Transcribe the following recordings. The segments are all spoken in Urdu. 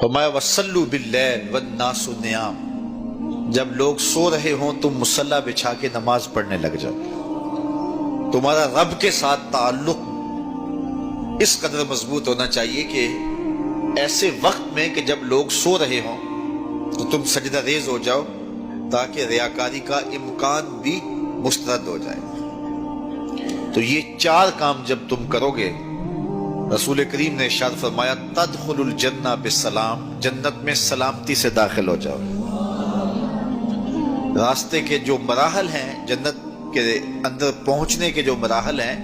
فرمایا وَصَلُّوا بِاللَّيْلِ وَالنَّاسُ نِيَامٌ، جب لوگ سو رہے ہوں تم مصلی بچھا کے نماز پڑھنے لگ جاؤ۔ تمہارا رب کے ساتھ تعلق اس قدر مضبوط ہونا چاہیے کہ ایسے وقت میں کہ جب لوگ سو رہے ہوں تو تم سجدہ ریز ہو جاؤ تاکہ ریاکاری کا امکان بھی مسترد ہو جائے۔ تو یہ چار کام جب تم کرو گے، رسول کریم نے ارشاد فرمایا تدخل الجنہ بالسلام، جنت میں سلامتی سے داخل ہو جاؤ۔ راستے کے جو مراحل ہیں، جنت کے اندر پہنچنے کے جو مراحل ہیں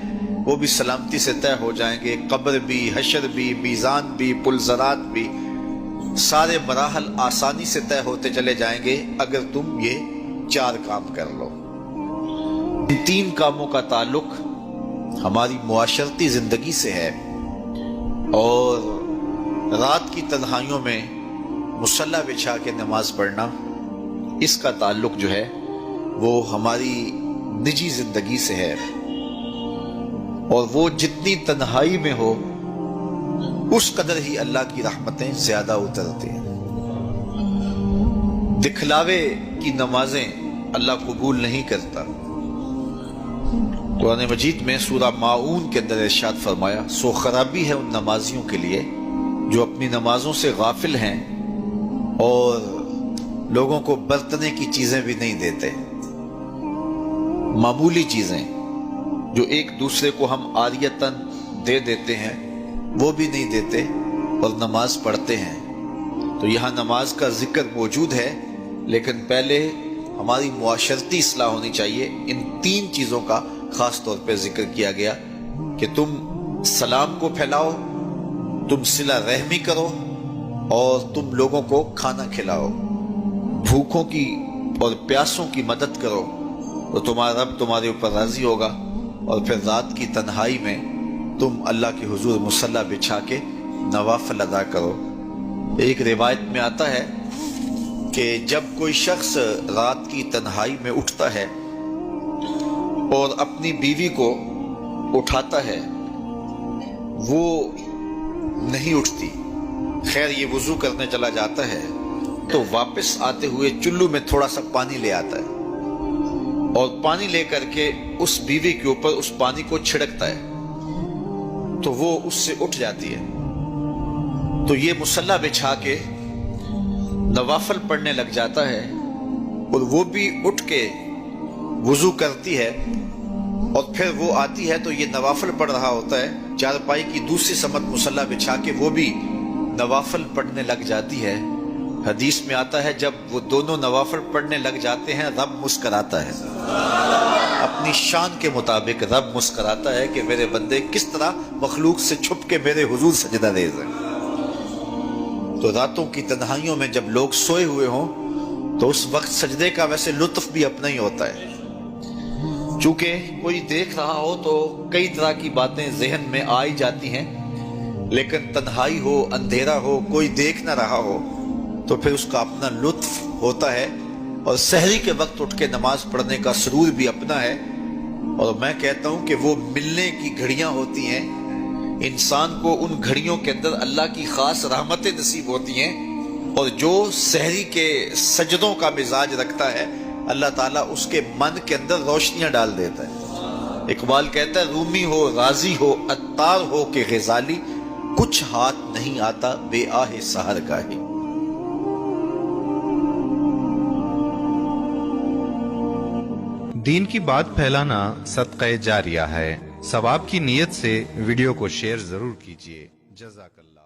وہ بھی سلامتی سے طے ہو جائیں گے۔ قبر بھی، حشر بھی، میزان بھی، پلزرات بھی، سارے مراحل آسانی سے طے ہوتے چلے جائیں گے اگر تم یہ چار کام کر لو۔ ان تین کاموں کا تعلق ہماری معاشرتی زندگی سے ہے، اور رات کی تنہائیوں میں مصلی بچھا کے نماز پڑھنا، اس کا تعلق جو ہے وہ ہماری نجی زندگی سے ہے، اور وہ جتنی تنہائی میں ہو اس قدر ہی اللہ کی رحمتیں زیادہ اترتی ہیں۔ دکھلاوے کی نمازیں اللہ قبول نہیں کرتا۔ قرآن مجید میں سورہ ماعون کے اندر ارشاد فرمایا سو خرابی ہے ان نمازیوں کے لیے جو اپنی نمازوں سے غافل ہیں اور لوگوں کو برتنے کی چیزیں بھی نہیں دیتے۔ معمولی چیزیں جو ایک دوسرے کو ہم عاریتاً دے دیتے ہیں وہ بھی نہیں دیتے اور نماز پڑھتے ہیں۔ تو یہاں نماز کا ذکر موجود ہے، لیکن پہلے ہماری معاشرتی اصلاح ہونی چاہیے۔ ان تین چیزوں کا خاص طور پہ ذکر کیا گیا کہ تم سلام کو پھیلاؤ، تم صلہ رحمی کرو، اور تم لوگوں کو کھانا کھلاؤ، بھوکوں کی اور پیاسوں کی مدد کرو، تو تمہارا رب تمہارے اوپر راضی ہوگا۔ اور پھر رات کی تنہائی میں تم اللہ کے حضور مصلی بچھا کے نوافل ادا کرو۔ ایک روایت میں آتا ہے کہ جب کوئی شخص رات کی تنہائی میں اٹھتا ہے اور اپنی بیوی کو اٹھاتا ہے، وہ نہیں اٹھتی، خیر یہ وضو کرنے چلا جاتا ہے تو واپس آتے ہوئے چلو میں تھوڑا سا پانی لے آتا ہے، اور پانی لے کر کے اس بیوی کے اوپر اس پانی کو چھڑکتا ہے تو وہ اس سے اٹھ جاتی ہے۔ تو یہ مصلی بچھا کے نوافل پڑھنے لگ جاتا ہے، اور وہ بھی اٹھ کے وضو کرتی ہے، اور پھر وہ آتی ہے تو یہ نوافل پڑھ رہا ہوتا ہے، چارپائی کی دوسری سمت مصلی بچھا کے وہ بھی نوافل پڑھنے لگ جاتی ہے۔ حدیث میں آتا ہے جب وہ دونوں نوافل پڑھنے لگ جاتے ہیں رب مسکراتا ہے، اپنی شان کے مطابق رب مسکراتا ہے کہ میرے بندے کس طرح مخلوق سے چھپ کے میرے حضور سجدہ ریز ہیں۔ تو راتوں کی تنہائیوں میں جب لوگ سوئے ہوئے ہوں تو اس وقت سجدے کا ویسے لطف بھی اپنا ہی ہوتا ہے، چونکہ کوئی دیکھ رہا ہو تو کئی طرح کی باتیں ذہن میں آئی جاتی ہیں، لیکن تنہائی ہو، اندھیرا ہو، کوئی دیکھ نہ رہا ہو تو پھر اس کا اپنا لطف ہوتا ہے، اور سحری کے وقت اٹھ کے نماز پڑھنے کا سرور بھی اپنا ہے۔ اور میں کہتا ہوں کہ وہ ملنے کی گھڑیاں ہوتی ہیں، انسان کو ان گھڑیوں کے اندر اللہ کی خاص رحمتیں نصیب ہوتی ہیں، اور جو سحری کے سجدوں کا مزاج رکھتا ہے اللہ تعالیٰ اس کے من کے اندر روشنیاں ڈال دیتا ہے۔ اقبال کہتا ہے رومی ہو، رازی ہو، عطار ہو کہ غزالی، کچھ ہاتھ نہیں آتا بے آہ سحر گاہی۔ دین کی بات پھیلانا صدقہ جاریہ ہے۔ ثواب کی نیت سے ویڈیو کو شیئر ضرور کیجیے۔ جزاک اللہ۔